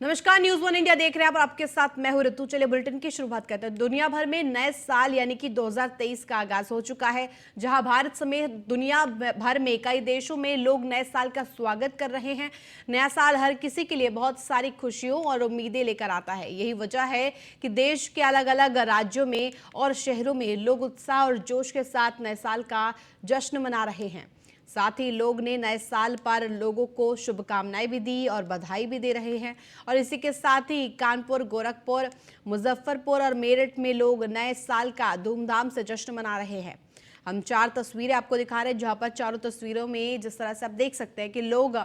नमस्कार, news one India देख रहे हैं आप और आपके साथ मैं हूं ऋतु। चलिए बुलेटिन की शुरुआत करते हैं। दुनिया भर में नए साल यानी कि 2023 का आगाज हो चुका है, जहां भारत समेत दुनिया भर में कई देशों में लोग नए साल का स्वागत कर रहे हैं। नया साल हर किसी के लिए बहुत सारी खुशियों और उम्मीदें लेकर आता है। यही वजह है कि देश के अलग अलग राज्यों में और शहरों में लोग उत्साह और जोश के साथ नए साल का जश्न मना रहे हैं। साथ ही लोग ने नए साल पर लोगों को शुभकामनाएं भी दी और बधाई भी दे रहे हैं। और इसी के साथ ही कानपुर, गोरखपुर, मुजफ्फरपुर और मेरठ में लोग नए साल का धूमधाम से जश्न मना रहे हैं। हम 4 तस्वीरें आपको दिखा रहे हैं, जहां पर चारों तस्वीरों में जिस तरह से आप देख सकते हैं कि लोग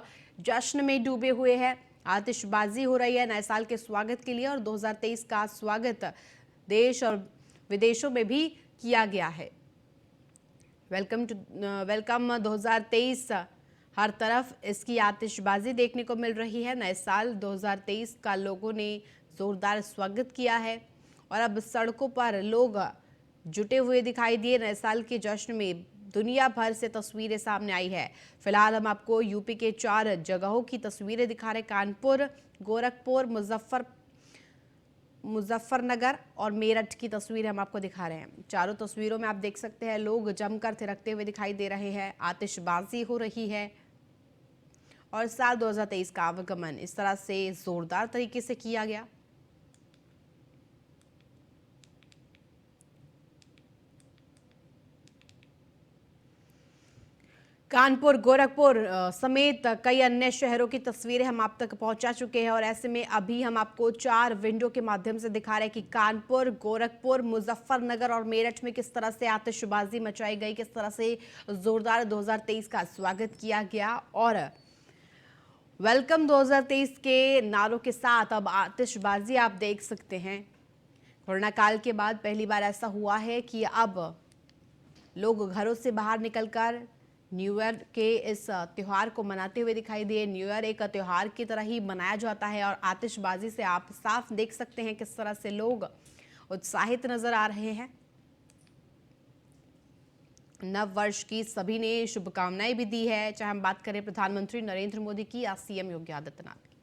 जश्न में डूबे हुए हैं। आतिशबाजी हो रही है नए साल के स्वागत के लिए और 2023 का स्वागत देश और विदेशों में भी किया गया है। वेलकम 2023। हर तरफ इसकी आतिशबाजी देखने को मिल रही है। नए साल 2023 का लोगों ने जोरदार स्वागत किया है और अब सड़कों पर लोग जुटे हुए दिखाई दिए। नए साल के जश्न में दुनिया भर से तस्वीरें सामने आई है। फिलहाल हम आपको यूपी के 4 जगहों की तस्वीरें दिखा रहे हैं। कानपुर, गोरखपुर, मुजफ्फरनगर और मेरठ की तस्वीर हम आपको दिखा रहे हैं। चारों तस्वीरों में आप देख सकते हैं लोग जमकर थिरकते हुए दिखाई दे रहे हैं। आतिशबाजी हो रही है और साल 2023 का आगमन इस तरह से जोरदार तरीके से किया गया। कानपुर, गोरखपुर समेत कई अन्य शहरों की तस्वीरें हम आप तक पहुंचा चुके हैं और ऐसे में अभी हम आपको 4 विंडो के माध्यम से दिखा रहे हैं कि कानपुर, गोरखपुर, मुजफ्फरनगर और मेरठ में किस तरह से आतिशबाजी मचाई गई, किस तरह से जोरदार 2023 का स्वागत किया गया। और वेलकम 2023 के नारों के साथ अब आतिशबाजी आप देख सकते हैं। कोरोना काल के बाद पहली बार ऐसा हुआ है कि अब लोग घरों से बाहर निकलकर न्यू ईयर के इस त्यौहार को मनाते हुए दिखाई दिए। न्यू ईयर एक त्यौहार की तरह ही मनाया जाता है और आतिशबाजी से आप साफ देख सकते हैं किस तरह से लोग उत्साहित नजर आ रहे हैं। नव वर्ष की सभी ने शुभकामनाएं भी दी है, चाहे हम बात करें प्रधानमंत्री नरेंद्र मोदी की या सीएम योगी आदित्यनाथ की।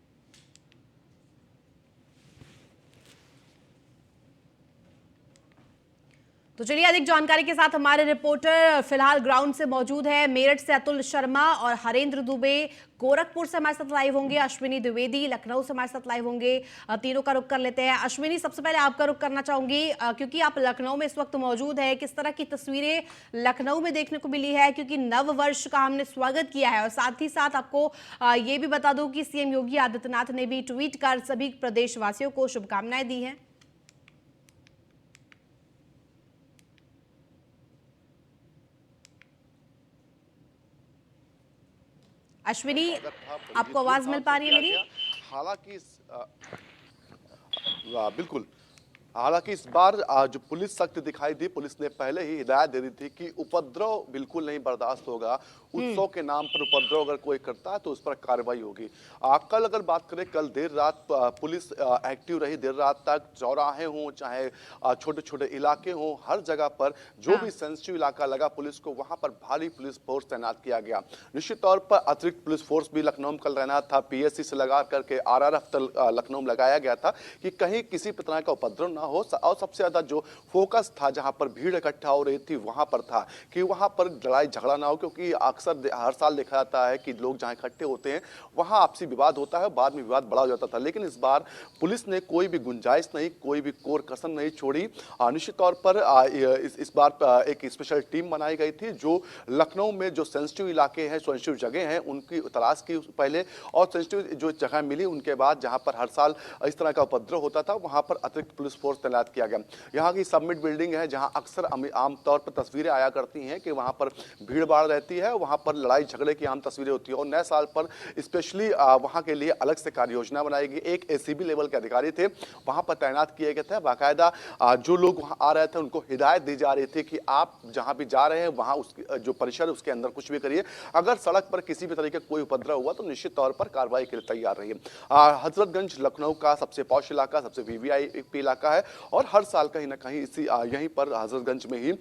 तो चलिए अधिक जानकारी के साथ हमारे रिपोर्टर फिलहाल ग्राउंड से मौजूद है। मेरठ से अतुल शर्मा और हरेंद्र दुबे, गोरखपुर से हमारे साथ लाइव होंगे अश्विनी द्विवेदी, लखनऊ से हमारे साथ लाइव होंगे। तीनों का रुख कर लेते हैं। अश्विनी, सबसे पहले आपका रुख करना चाहूंगी क्योंकि आप लखनऊ में इस वक्त मौजूद है। किस तरह की तस्वीरें लखनऊ में देखने को मिली है, क्योंकि नव वर्ष का हमने स्वागत किया है और साथ ही साथ आपको ये भी बता दूं कि सीएम योगी आदित्यनाथ ने भी ट्वीट कर सभी प्रदेशवासियों को शुभकामनाएं दी हैं। अश्विनी, आपको आवाज मिल पा रही है मेरी? हालांकि बिल्कुल, हालांकि इस बार जो पुलिस सख्त दिखाई दी। पुलिस ने पहले ही हिदायत दे दी थी कि उपद्रव बिल्कुल नहीं बर्दाश्त होगा। उत्सव के नाम पर उपद्रव अगर कोई करता है तो उस पर कार्रवाई होगी। कल अगर बात करें, कल देर रात पुलिस एक्टिव रही। देर रात तक चौराहे हों, चाहे छोटे छोटे इलाके हों, हर जगह पर जो भी सेंसिटिव इलाका लगा पुलिस को, वहां पर भारी पुलिस फोर्स तैनात किया गया। निश्चित तौर पर अतिरिक्त पुलिस फोर्स भी लखनऊ में कल रहना था। पीएससी से लगा करके आरआरएफ लखनऊ में लगाया गया था कि कहीं किसी प्रकार का उपद्रव ना हो। और सबसे ज्यादा जो फोकस था, जहां पर भीड़ इकट्ठा हो रही थी, वहां पर था कि वहां पर लड़ाई झगड़ा ना हो, क्योंकि अक्सर हर साल देखा जाता है कि लोग जहां इकट्ठे होते हैं वहां आपसी विवाद होता है, बाद में विवाद बड़ा हो जाता था। लेकिन इस बार पुलिस ने कोई भी गुंजाइश नहीं, कोई भी कोर कसर नहीं छोड़ी। निश्चित तौर पर इस बार एक स्पेशल टीम बनाई गई थी जो लखनऊ में जो सेंसिटिव इलाके हैं, सेंसिटिव जगह हैं, उनकी तलाश की पहले, और सेंसिटिव जो जगह मिली उनके बाद, जहां पर हर साल इस तरह का उपद्रव होता था, वहां पर अतिरिक्त पुलिस फोर्स तैनात किया गया। यहाँ की सबमिट बिल्डिंग है, जहां अक्सर आमतौर पर तस्वीरें आया करती हैं कि वहां पर भीड़ भाड़ रहती है, वहां पर लड़ाई झगड़े की आम तस्वीरें होती है। और नए साल पर स्पेशली वहां के लिए अलग से कार्य योजना बनाई गई। एक एसीबी लेवल के अधिकारी थे वहां पर तैनात किए गए थे। बाकायदा जो लोग वहां आ रहे थे उनको हिदायत दी जा रही थी कि आप जहां भी जा रहे हैं वहां उसकी जो परिसर उसके अंदर कुछ भी करिए, अगर सड़क पर किसी भी तरीके कोई उपद्रव हुआ तो निश्चित तौर पर कार्रवाई के लिए तैयार रहिए। हजरतगंज लखनऊ का सबसे पॉश इलाका, सबसे वीवीआईपी इलाका है, और हर साल कहीं ना कहीं इसी यहीं पर हजरतगंज में ही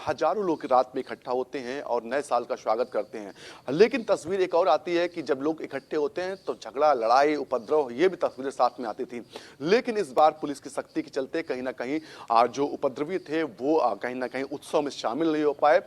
हजारों लोग रात में इकट्ठा होते हैं और नए साल का स्वागत करते हैं। लेकिन तस्वीर एक और आती है कि जब लोग इकट्ठे होते हैं तो झगड़ा, लड़ाई, उपद्रव, ये भी तस्वीरें साथ में आती थी। लेकिन इस बार पुलिस की सख्ती के चलते कहीं ना कहीं जो उपद्रवी थे वो कहीं ना कहीं उत्सव में शामिल नहीं हो पाए,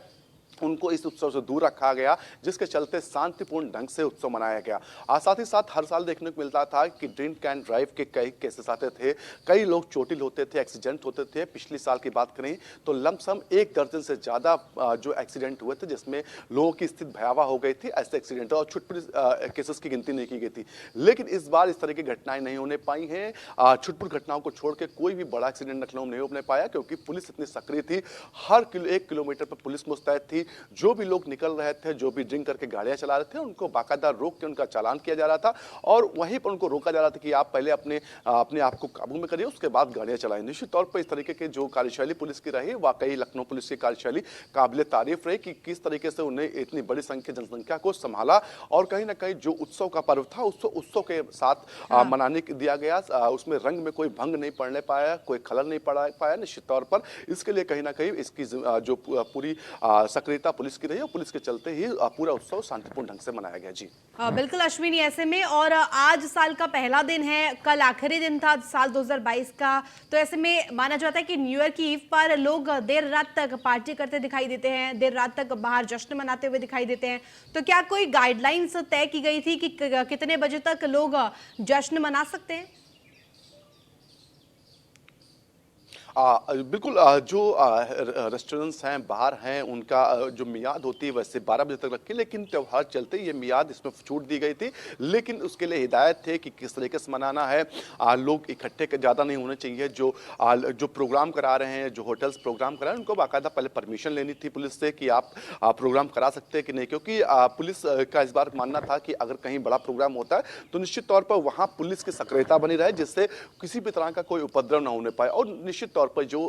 उनको इस उत्सव से दूर रखा गया, जिसके चलते शांतिपूर्ण ढंग से उत्सव मनाया गया। साथ ही साथ हर साल देखने को मिलता था कि ड्रिंक एंड ड्राइव के कई केसेस आते थे, कई लोग चोटिल होते थे, एक्सीडेंट होते थे। पिछले साल की बात करें तो लमसम 1 दर्जन से ज्यादा जो एक्सीडेंट हुए थे, जिसमें लोगों की स्थिति भयावह हो गई थी। ऐसे एक्सीडेंट और छुटपुट केसेस की गिनती नहीं की गई थी। लेकिन इस बार इस तरह की घटनाएं नहीं होने पाई हैं। छुटपुट घटनाओं को छोड़ के कोई भी बड़ा एक्सीडेंट लखनऊ में नहीं होने पाया, क्योंकि पुलिस इतनी सक्रिय थी। हर 1 किलोमीटर पर पुलिस मुस्तैद थी। जो भी लोग निकल रहे थे, जो भी ड्रिंक करके गाड़ियां चला रहे थे, उनको बाकायदा रोक के उनका चालान किया जा रहा था और वहीं पर उनको रोका जा रहा था कि आप पहले अपने आप को काबू में करिए, उसके बाद गाड़ियां चलाएं। निश्चित तौर पर इस तरीके की जो कार्यशैली पुलिस की रही, वाकई लखनऊ पुलिस की कार्यशैली काबिले तारीफ रही कि किस तरीके से उन्हें इतनी बड़ी जनसंख्या को संभाला और कहीं ना कहीं जो उत्सव का पर्व था उसको उत्सव के साथ मनाने दिया गया। उसमें रंग में कोई भंग नहीं पड़ने पाया, कोई खलल नहीं पड़ा पाया। निश्चित तौर पर इसके लिए कहीं ना कहीं इसकी जो पूरी सक्रियता पुलिस की रही, पुलिस के चलते ही पूरा उत्सव शांतिपूर्ण ढंग से मनाया गया। जी बिल्कुल अश्विनी, ऐसे में और आज साल का पहला दिन है, कल आखिरी दिन था साल 2022 का, तो ऐसे में माना जाता है कि न्यू ईयर की ईव पर लोग देर रात तक पार्टी करते दिखाई देते हैं, देर रात तक बाहर जश्न मनाते हुए दिखाई देते हैं। तो क्या कोई गाइडलाइंस तय की गई थी कि कितने बजे तक लोग जश्न मना सकते हैं? बिल्कुल, जो रेस्टोरेंट्स हैं, बाहर हैं, उनका जो मियाद होती है वैसे 12 बजे तक रखी, लेकिन त्यौहार चलते ये मियाद इसमें छूट दी गई थी। लेकिन उसके लिए हिदायत थे कि किस तरीके से मनाना है। लोग इकट्ठे ज़्यादा नहीं होने चाहिए। जो प्रोग्राम करा रहे हैं, जो होटल्स प्रोग्राम करा रहे हैं, उनको बाकायदा पहले परमिशन लेनी थी पुलिस से कि आप प्रोग्राम करा सकते हैं कि नहीं, क्योंकि पुलिस का इस बार मानना था कि अगर कहीं बड़ा प्रोग्राम होता है तो निश्चित तौर पर वहाँ पुलिस की सक्रियता बनी रहे, जिससे किसी भी तरह का कोई उपद्रव न होने पाए। और निश्चित तौर पर जो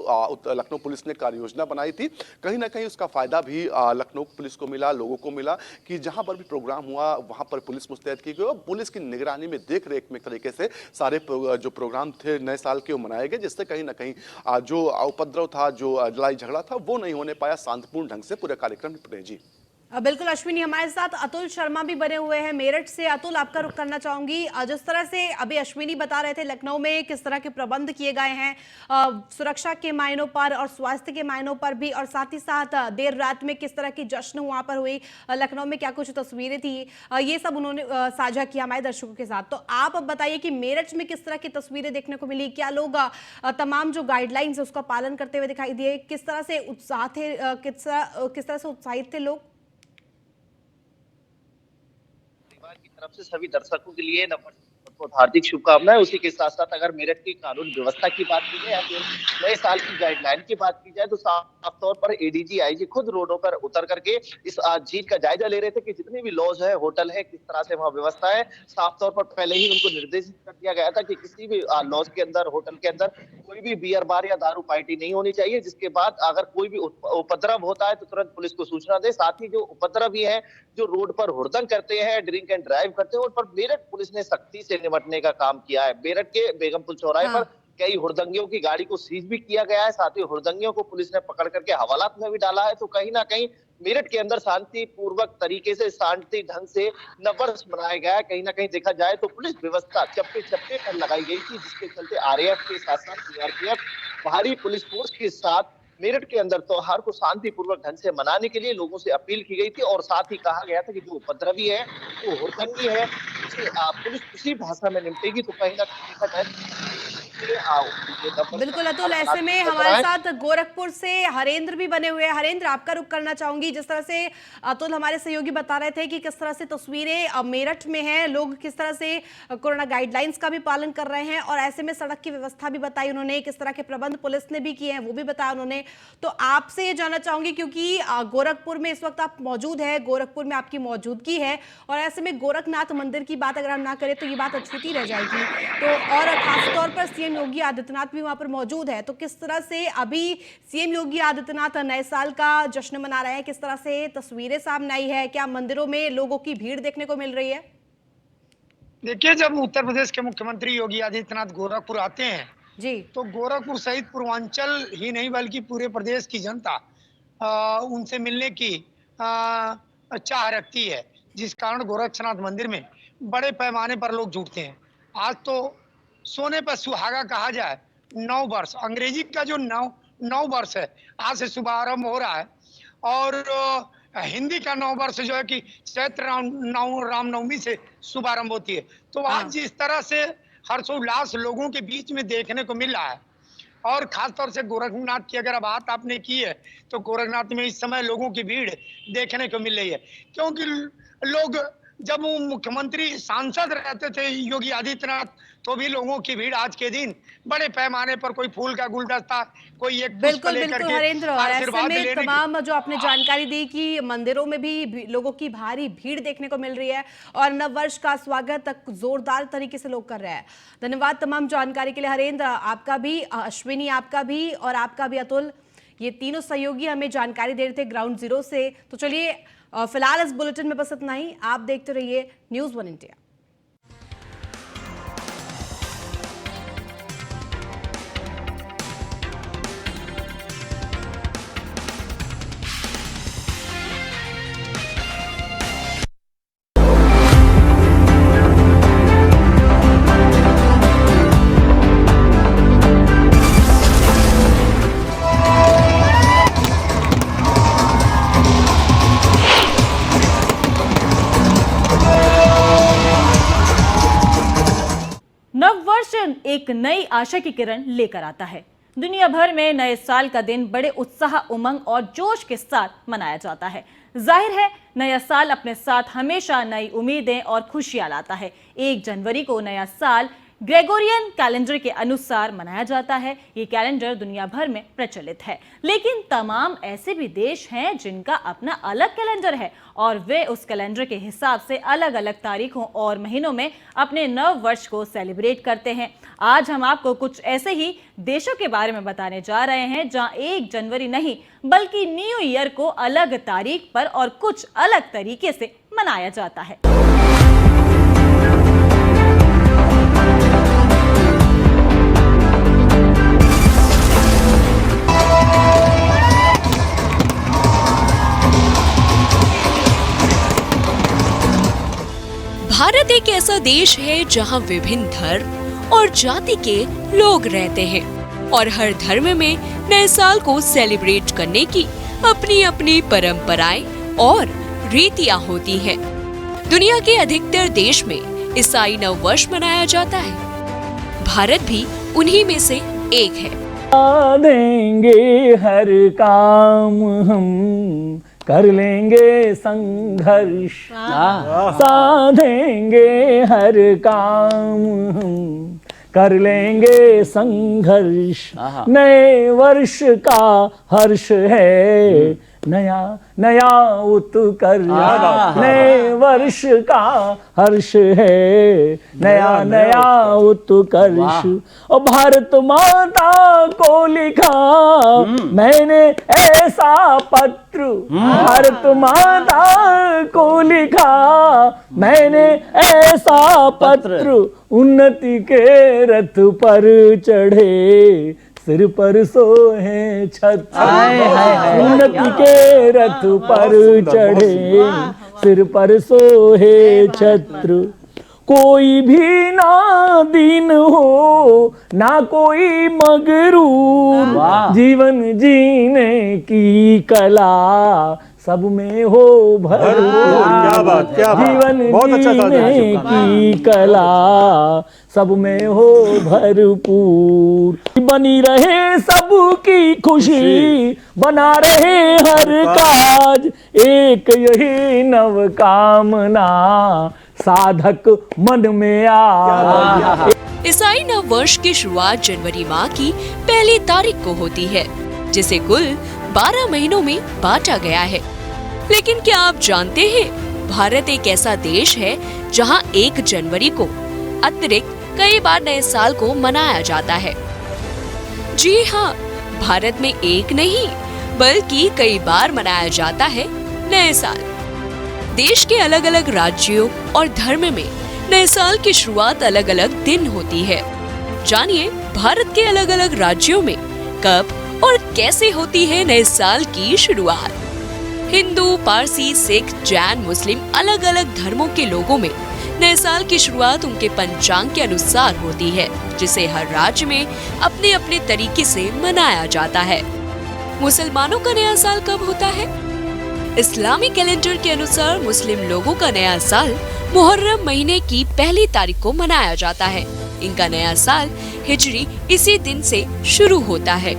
लखनऊ पुलिस ने कार्य योजना बनाई थी, कहीं ना कहीं उसका फायदा भी लखनऊ पुलिस को मिला, लोगों को मिला कि जहां पर भी प्रोग्राम हुआ वहां पर पुलिस मुस्तैद की गई और पुलिस की निगरानी में, देख रेख में तरीके से सारे जो प्रोग्राम थे नए साल के वो मनाए गए, जिससे कहीं ना कहीं जो उपद्रव था, जो लड़ाई झगड़ा था, वो नहीं होने पाया। शांतिपूर्ण ढंग से पूरे कार्यक्रम निपटे। जी बिल्कुल अश्विनी, हमारे साथ अतुल शर्मा भी बने हुए हैं मेरठ से। अतुल, आपका रुख करना चाहूंगी, जिस तरह से अभी अश्विनी बता रहे थे लखनऊ में किस तरह के प्रबंध किए गए हैं सुरक्षा के मायनों पर और स्वास्थ्य के मायनों पर भी, और साथ ही साथ देर रात में किस तरह की जश्न वहां पर हुई, लखनऊ में क्या कुछ तस्वीरें थी, ये सब उन्होंने साझा किया हमारे दर्शकों के साथ। तो आप अब बताइए कि मेरठ में किस तरह की तस्वीरें देखने को मिली, क्या लोग तमाम जो गाइडलाइंस है उसका पालन करते हुए दिखाई दिए, किस तरह से उत्साह थे, किस तरह से उत्साहित थे लोग? की तरफ से सभी दर्शकों के लिए हार्दिक शुभकामनाएं। उसी के साथ साथ अगर मेरठ की कानून व्यवस्था की बात की जाए या फिर नए साल की गाइडलाइन की बात की जाए तो साफ तौर पर एडीजी आईजी खुद रोडों पर उतर करके इस चीज का जायजा ले रहे थे कि जितने भी लॉज है, होटल है, किस तरह से वहां व्यवस्था है। साफ तौर पर पहले ही उनको निर्देशित कर दिया गया था कि किसी भी लॉज के अंदर, होटल के अंदर कोई भी बियर बार या दारू पार्टी नहीं होनी चाहिए, जिसके बाद अगर कोई भी उपद्रव होता है तो तुरंत पुलिस को सूचना दे। साथ ही जो उपद्रवी है, जो रोड पर हुड़दंग करते हैं, ड्रिंक एंड ड्राइव करते हैं, उन पर मेरठ पुलिस ने सख्ती से निपटने का काम किया है। मेरठ के बेगमपुर चौराहे पर कई हुड़दंगियों की गाड़ी को सीज भी किया गया है। साथ ही हुड़दंगियों को पुलिस ने पकड़ करके हवालात में भी डाला है। तो कहीं ना कहीं मेरठ के अंदर शांतिपूर्वक तरीके से, शांति ढंग से नववर्ष मनाया गया है। कहीं ना कहीं देखा जाए तो पुलिस व्यवस्था चप्पे चप्पे पर लगाई गई थी, जिसके चलते आरएएफ के साथ साथ सीआरपीएफ, भारी पुलिस फोर्स के साथ मेरठ के अंदर त्योहार को शांतिपूर्वक ढंग से मनाने के लिए लोगों से अपील की गई थी। और साथ ही कहा गया था कि जो उपद्रवी है, जो हुड़दंगी है, उसे पुलिस उसी भाषा में निपटेगी। तो कहीं ना कहीं देखा जाए बिल्कुल अतुल, ऐसे में हमारे साथ गोरखपुर से हरेंद्र भी बने हुए हैं। हरेंद्र, आपका रुख करना चाहूंगी, जिस तरह से अतुल हमारे सहयोगी बता रहे थे कि किस तरह से तस्वीरें मेरठ में हैं, लोग किस तरह से कोरोना गाइडलाइंस का भी पालन कर रहे हैं, और ऐसे में सड़क की व्यवस्था भी बताई उन्होंने, किस तरह के प्रबंध पुलिस ने भी किए हैं वो भी बताया उन्होंने। तो आपसे ये जानना चाहूंगी, क्योंकि गोरखपुर में इस वक्त आप मौजूद है, गोरखपुर में आपकी मौजूदगी है, और ऐसे में गोरखनाथ मंदिर की बात अगर हम ना करें तो ये बात अछूती रह जाएगी। तो और खासतौर पर सीएम योगी आदित्यनाथ भी वहां पर मौजूद है, तो किस तरह से अभी सीएम योगी आदित्यनाथ नए साल का जश्न मना रहे हैं, किस तरह से तस्वीरें सामने आई है, क्या मंदिरों में लोगों की भीड़ देखने को मिल रही है? देखिए, जब उत्तर प्रदेश के मुख्यमंत्री योगी आदित्यनाथ गोरखपुर आते हैं जी। तो गोरखपुर सहित पूर्वांचल ही नहीं बल्कि पूरे प्रदेश की जनता उनसे मिलने की चाह रखती है, जिस कारण गोरक्षनाथ मंदिर में बड़े पैमाने पर लोग जुटते हैं। आज तो सोने पर सुहागा कहा जाए, 9 वर्ष अंग्रेजी का जो 9 वर्ष है, आज से शुभारंभ हो रहा है। और हिंदी का 9 वर्ष जो है कि चैत्र रामनवमी से शुभारंभ होती है। तो आज जिस तरह से हर्षोल्लास लोगों के बीच में देखने को मिल रहा है, और खासतौर से गोरखनाथ की अगर बात आपने की है, तो गोरखनाथ में इस समय लोगों की भीड़ देखने को मिल रही है। क्योंकि लोग जब वो मुख्यमंत्री सांसद रहते थे योगी आदित्यनाथ, तो भी लोगों की भीड़ आज के दिन बड़े पैमाने पर, कोई फूल का गुलदस्ता, कोई एक पुष्प बिल्कुल लेकर बिल्कुल के हरेंद्र, और ऐसे आशीर्वाद में लेने की। तमाम जो आपने जानकारी दी कि मंदिरों में भी लोगों की भारी भीड़ देखने को मिल रही है और नववर्ष का स्वागत तक जोरदार तरीके से लोग कर रहे हैं। धन्यवाद तमाम जानकारी के लिए हरेंद्र, आपका भी, अश्विनी आपका भी, और आपका भी अतुल। ये तीनों सहयोगी हमें जानकारी दे रहे थे ग्राउंड जीरो से। तो चलिए फिलहाल इस बुलेटिन में बस इतना ही। आप देखते रहिए News1 इंडिया। नववर्ष एक नई आशा की किरण लेकर आता है। दुनिया भर में नए साल का दिन बड़े उत्साह, उमंग और जोश के साथ मनाया जाता है। जाहिर है, नया साल अपने साथ हमेशा नई उम्मीदें और खुशियां लाता है। 1 जनवरी को नया साल ग्रेगोरियन कैलेंडर के अनुसार मनाया जाता है। ये कैलेंडर दुनिया भर में प्रचलित है, लेकिन तमाम ऐसे भी देश हैं जिनका अपना अलग कैलेंडर है और वे उस कैलेंडर के हिसाब से अलग अलग तारीखों और महीनों में अपने नव वर्ष को सेलिब्रेट करते हैं। आज हम आपको कुछ ऐसे ही देशों के बारे में बताने जा रहे हैं जहां 1 जनवरी नहीं बल्कि न्यू ईयर को अलग तारीख पर और कुछ अलग तरीके से मनाया जाता है। भारत एक ऐसा देश है जहां विभिन्न धर्म और जाति के लोग रहते हैं और हर धर्म में नए साल को सेलिब्रेट करने की अपनी अपनी परंपराएं और रीतियां होती हैं। दुनिया के अधिकतर देश में ईसाई नव वर्ष मनाया जाता है। भारत भी उन्हीं में से एक है। देंगे हर काम हम, कर लेंगे संघर्ष, साधेंगे हर काम हम, कर लेंगे संघर्ष। नए वर्ष का हर्ष है, नया नया उत्कर्ष। नए वर्ष का हर्ष है, नया नया उत्कर्ष। और भारत माता को लिखा मैंने ऐसा पत्र, भारत माता को लिखा मैंने ऐसा पत्र, उन्नति के रथ पर चढ़े, सिर पर सोहे छत्र। उन्नति के रथ पर चढ़े, सिर पर सोहे छत्र। कोई भी ना दीन हो, ना कोई मगरूर, जीवन जीने की कला सब में हो भरपूर। जीवन जीने की कला सब में हो भरपूर। बनी रहे सबकी खुशी, बना रहे हर काज, एक यही नव कामना साधक मन में आ। ईसाई नव वर्ष की शुरुआत जनवरी माह की पहली तारीख को होती है, जिसे कुल 12 महीनों में बांटा गया है। लेकिन क्या आप जानते हैं, भारत एक ऐसा देश है जहां 1 जनवरी को अतिरिक्त कई बार नए साल को मनाया जाता है। जी हाँ, भारत में एक नहीं बल्कि कई बार मनाया जाता है नए साल। देश के अलग अलग राज्यों और धर्म में नए साल की शुरुआत अलग अलग दिन होती है। जानिए भारत के अलग अलग राज्यों में कब और कैसे होती है नए साल की शुरुआत। हिंदू, पारसी, सिख, जैन, मुस्लिम अलग अलग धर्मों के लोगों में नए साल की शुरुआत उनके पंचांग के अनुसार होती है, जिसे हर राज्य में अपने अपने तरीके से मनाया जाता है। मुसलमानों का नया साल कब होता है? इस्लामी कैलेंडर के अनुसार मुस्लिम लोगों का नया साल मुहर्रम महीने की पहली तारीख को मनाया जाता है। इनका नया साल हिजरी इसी दिन से शुरू होता है।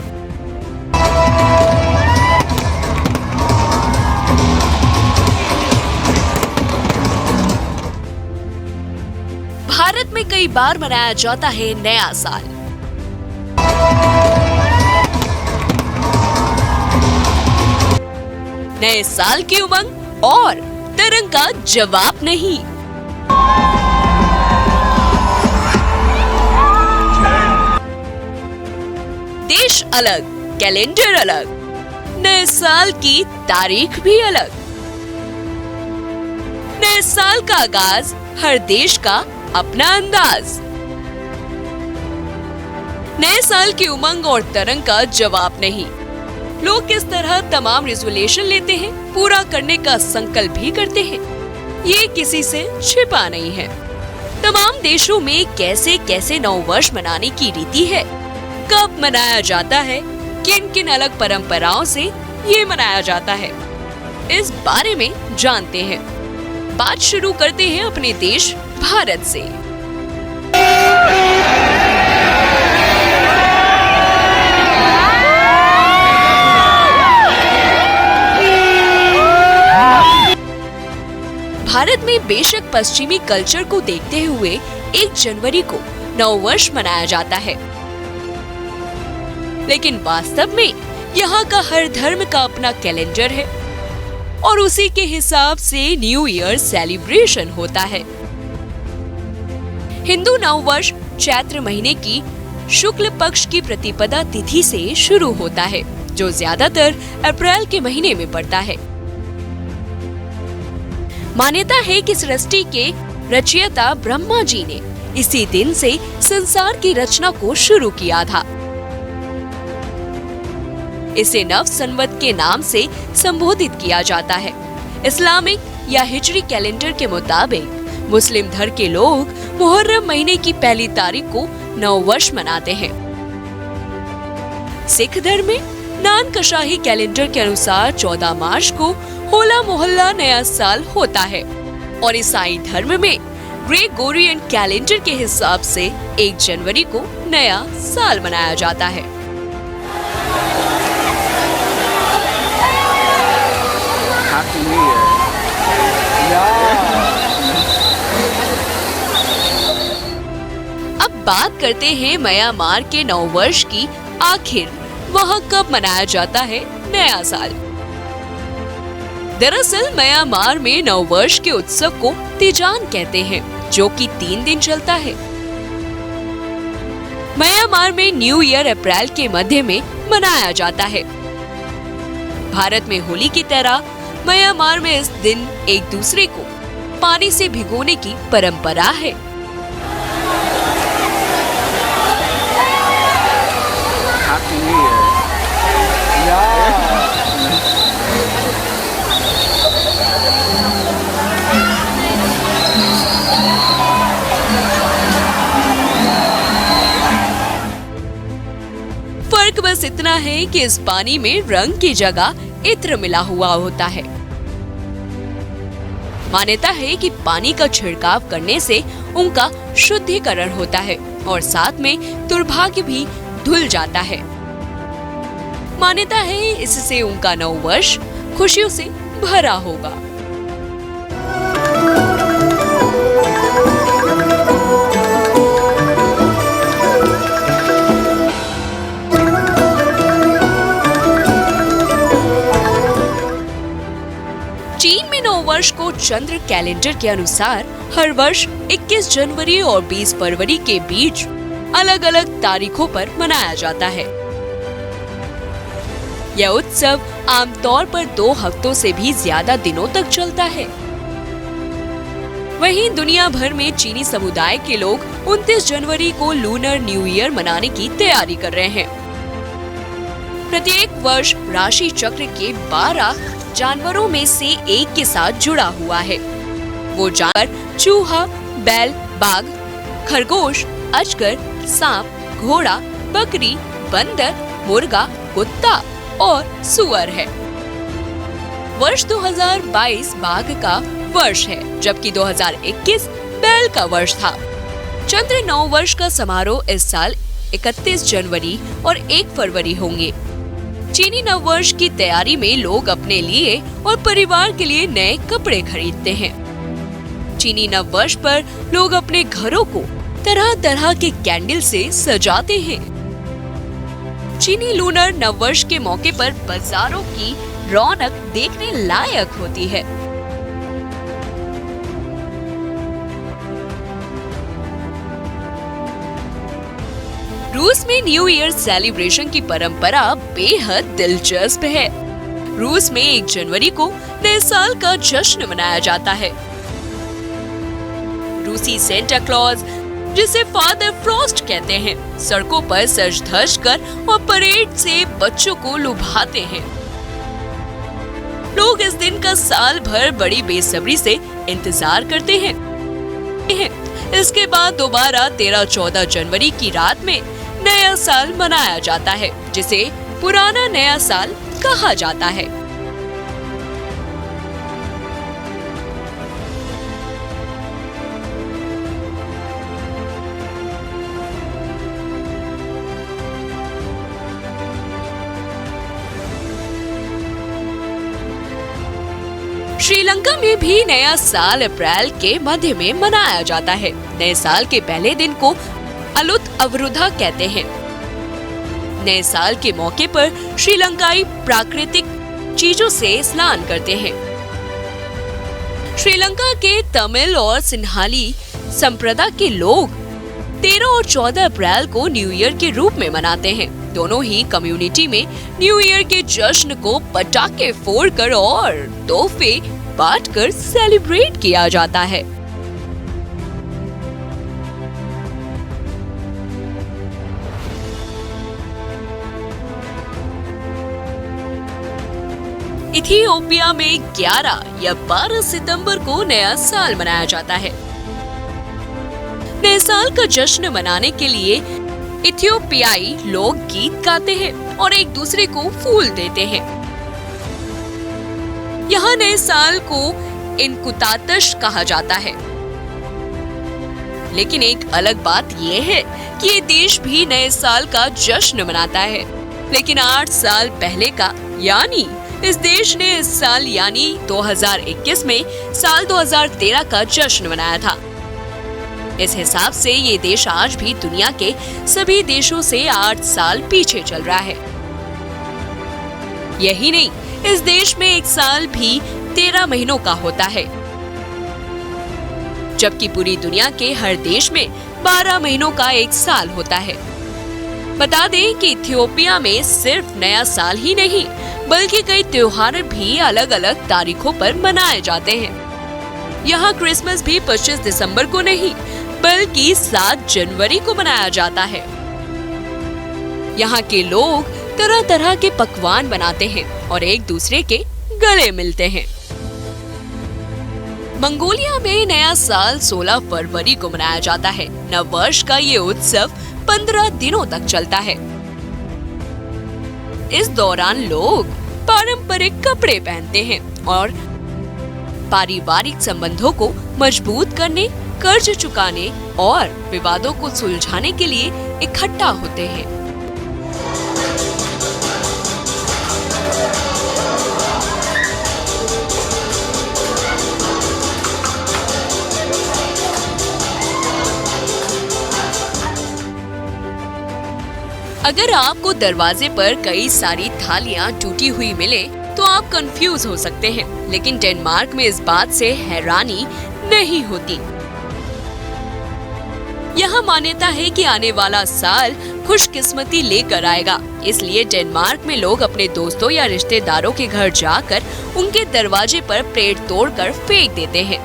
भारत में कई बार मनाया जाता है नया साल। नए साल की उमंग और तरंग का जवाब नहीं। देश अलग, कैलेंडर अलग, नए साल की तारीख भी अलग। नए साल का आगाज, हर देश का अपना अंदाज। नए साल की उमंग और तरंग का जवाब नहीं। लोग किस तरह तमाम रेजोल्यूशन लेते हैं, पूरा करने का संकल्प भी करते हैं, ये किसी से छिपा नहीं है। तमाम देशों में कैसे कैसे नव वर्ष मनाने की रीति है, कब मनाया जाता है, किन किन अलग परंपराओं से ये मनाया जाता है, इस बारे में जानते हैं। बात शुरू करते हैं अपने देश भारत से। भारत में बेशक पश्चिमी कल्चर को देखते हुए 1 जनवरी को नव वर्ष मनाया जाता है, लेकिन वास्तव में यहाँ का हर धर्म का अपना कैलेंडर है और उसी के हिसाब से न्यू ईयर सेलिब्रेशन होता है। हिंदू नव वर्ष चैत्र महीने की शुक्ल पक्ष की प्रतिपदा तिथि से शुरू होता है, जो ज्यादातर अप्रैल के महीने में पड़ता है। मान्यता है कि सृष्टि के रचयिता ब्रह्मा जी ने इसी दिन से संसार की रचना को शुरू किया था। इसे नव संवत के नाम से संबोधित किया जाता है। इस्लामिक या हिजरी कैलेंडर के मुताबिक मुस्लिम धर्म के लोग मुहर्रम महीने की पहली तारीख को नव वर्ष मनाते हैं। सिख धर्म में नानकशाही कैलेंडर के अनुसार 14 मार्च को होला मोहल्ला नया साल होता है और ईसाई धर्म में ग्रेगोरियन कैलेंडर के हिसाब से 1 जनवरी को नया साल मनाया जाता है। अब बात करते हैं म्यांमार के नव वर्ष की। आखिर वहाँ कब मनाया जाता है नया साल? दरअसल म्यांमार में नव वर्ष के उत्सव को तीजान कहते हैं, जो कि 3 दिन चलता है। म्यांमार में न्यू ईयर अप्रैल के मध्य में मनाया जाता है। भारत में होली की तरह म्यांमार में इस दिन एक दूसरे को पानी से भिगोने की परंपरा है। फर्क बस इतना है कि इस पानी में रंग की जगह इत्र मिला हुआ होता है। मान्यता है कि पानी का छिड़काव करने से उनका शुद्धिकरण होता है और साथ में दुर्भाग्य भी धुल जाता है। मान्यता है इससे उनका नव वर्ष खुशियों से भरा होगा। चीन में नव वर्ष को चंद्र कैलेंडर के अनुसार हर वर्ष 21 जनवरी और 20 फरवरी के बीच अलग अलग तारीखों पर मनाया जाता है। यह उत्सव आमतौर पर 2 हफ्तों से भी ज्यादा दिनों तक चलता है। वहीं दुनिया भर में चीनी समुदाय के लोग 29 जनवरी को लूनर न्यू ईयर मनाने की तैयारी कर रहे हैं। प्रत्येक वर्ष राशि चक्र के 12 जानवरों में से एक के साथ जुड़ा हुआ है। वो जानवर चूहा, बैल, बाघ, खरगोश, अजगर, सांप, घोड़ा, बकरी, बंदर, मुर्गा, कुत्ता और सुअर है। वर्ष 2022 बाघ का वर्ष है, जबकि 2021 बैल का वर्ष था। चंद्र नव वर्ष का समारोह इस साल 31 जनवरी और 1 फरवरी होंगे। चीनी नव वर्ष की तैयारी में लोग अपने लिए और परिवार के लिए नए कपड़े खरीदते हैं। चीनी नव वर्ष पर लोग अपने घरों को तरह तरह के कैंडल से सजाते हैं। चीनी लूनर नव वर्ष के मौके पर बाजारों की रौनक देखने लायक होती है। रूस में न्यू ईयर सेलिब्रेशन की परंपरा बेहद दिलचस्प है। रूस में 1 जनवरी को नए साल का जश्न मनाया जाता है। रूसी सेंटा क्लॉज, जिसे फादर फ्रॉस्ट कहते हैं, सड़कों पर सज धज कर और परेड से बच्चों को लुभाते हैं। लोग इस दिन का साल भर बड़ी बेसब्री से इंतजार करते हैं। इसके बाद दोबारा 13-14 जनवरी की रात में नया साल मनाया जाता है, जिसे पुराना नया साल कहा जाता है। श्रीलंका में भी नया साल अप्रैल के मध्य में मनाया जाता है। नए साल के पहले दिन को अलुत अवरुद्धा कहते हैं। नए साल के मौके पर श्रीलंकाई प्राकृतिक चीजों से स्नान करते हैं। श्रीलंका के तमिल और सिन्हाली संप्रदाय के लोग 13 और 14 अप्रैल को न्यू ईयर के रूप में मनाते हैं। दोनों ही कम्युनिटी में न्यू ईयर के जश्न को पटाखे फोड़कर और तोहफे बांटकर सेलिब्रेट किया जाता है। इथियोपिया में 11 या 12 सितंबर को नया साल मनाया जाता है। नए साल का जश्न मनाने के लिए इथियोपियाई लोग गीत गाते हैं और एक दूसरे को फूल देते हैं। यहाँ नए साल को इनकुतातश कहा जाता है। लेकिन एक अलग बात ये है कि ये देश भी नए साल का जश्न मनाता है, लेकिन 8 साल पहले का, यानी इस देश ने इस साल यानी 2021 में साल 2013 का जश्न मनाया था। इस हिसाब से ये देश आज भी दुनिया के सभी देशों से 8 साल पीछे चल रहा है। यही नहीं, इस देश में एक साल भी 13 महीनों का होता है, जबकि पूरी दुनिया के हर देश में 12 महीनों का एक साल होता है। बता दें कि इथियोपिया में सिर्फ नया साल ही नहीं, बल्कि कई त्योहार भी अलग अलग तारीखों पर मनाए जाते हैं। यहाँ क्रिसमस भी 25 दिसंबर को नहीं, बल्कि 7 जनवरी को मनाया जाता है। यहाँ के लोग तरह तरह के पकवान बनाते हैं और एक दूसरे के गले मिलते हैं। मंगोलिया में नया साल 16 फरवरी को मनाया जाता है। नव वर्ष का ये उत्सव 15 दिनों तक चलता है। इस दौरान लोग पारंपरिक कपड़े पहनते हैं और पारिवारिक संबंधों को मजबूत करने, कर्ज चुकाने और विवादों को सुलझाने के लिए इकट्ठा होते हैं। अगर आपको दरवाजे पर कई सारी थालियां टूटी हुई मिले तो आप कंफ्यूज हो सकते हैं, लेकिन डेनमार्क में इस बात से हैरानी नहीं होती। यहाँ मान्यता है कि आने वाला साल खुशकिस्मती लेकर आएगा, इसलिए डेनमार्क में लोग अपने दोस्तों या रिश्तेदारों के घर जाकर उनके दरवाजे पर प्लेट तोड़कर फेंक देते हैं।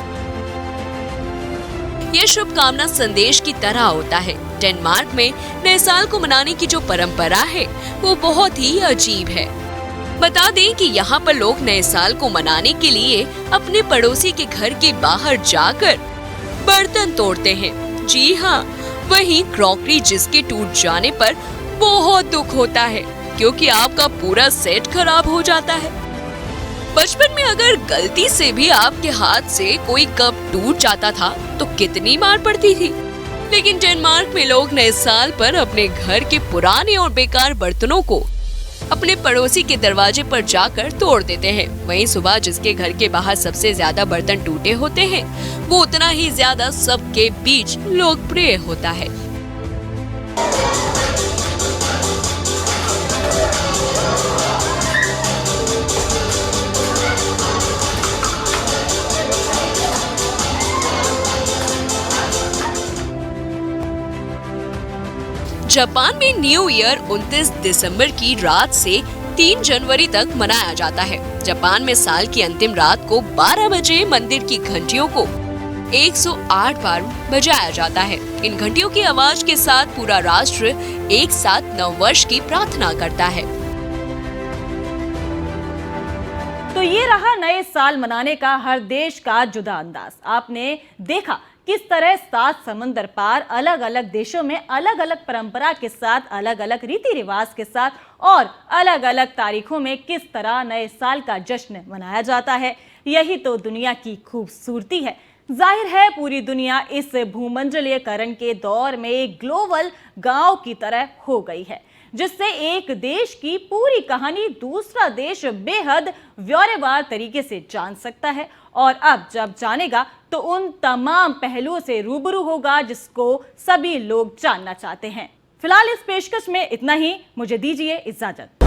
ये शुभकामना संदेश की तरह होता है। डेनमार्क में नए साल को मनाने की जो परंपरा है वो बहुत ही अजीब है। बता दें कि यहाँ पर लोग नए साल को मनाने के लिए अपने पड़ोसी के घर के बाहर जाकर बर्तन तोड़ते हैं। जी हाँ, वहीं क्रॉकरी जिसके टूट जाने पर बहुत दुख होता है क्योंकि आपका पूरा सेट खराब हो जाता है। बचपन में अगर गलती से भी आपके हाथ से कोई कप टूट जाता था तो कितनी मार पड़ती थी। लेकिन डेनमार्क में लोग नए साल पर अपने घर के पुराने और बेकार बर्तनों को अपने पड़ोसी के दरवाजे पर जाकर तोड़ देते हैं। वहीं सुबह जिसके घर के बाहर सबसे ज्यादा बर्तन टूटे होते हैं वो उतना ही ज्यादा सबके बीच लोकप्रिय होता है। जापान में न्यू ईयर 29 दिसंबर की रात से 3 जनवरी तक मनाया जाता है। जापान में साल की अंतिम रात को 12 बजे मंदिर की घंटियों को 108 बार बजाया जाता है। इन घंटियों की आवाज के साथ पूरा राष्ट्र एक साथ नववर्ष की प्रार्थना करता है। तो ये रहा नए साल मनाने का हर देश का जुदा अंदाज। आपने देखा किस तरह 7 समंदर पार अलग अलग देशों में अलग अलग परंपरा के साथ, अलग अलग रीति रिवाज के साथ और अलग अलग तारीखों में किस तरह नए साल का जश्न मनाया जाता है। यही तो दुनिया की खूबसूरती है। जाहिर है पूरी दुनिया इस भूमंडलीयकरण के दौर में एक ग्लोबल गांव की तरह हो गई है, जिससे एक देश की पूरी कहानी दूसरा देश बेहद ब्यौरेवार तरीके से जान सकता है और अब जब जानेगा तो उन तमाम पहलुओं से रूबरू होगा जिसको सभी लोग जानना चाहते हैं। फिलहाल इस पेशकश में इतना ही। मुझे दीजिए इजाजत।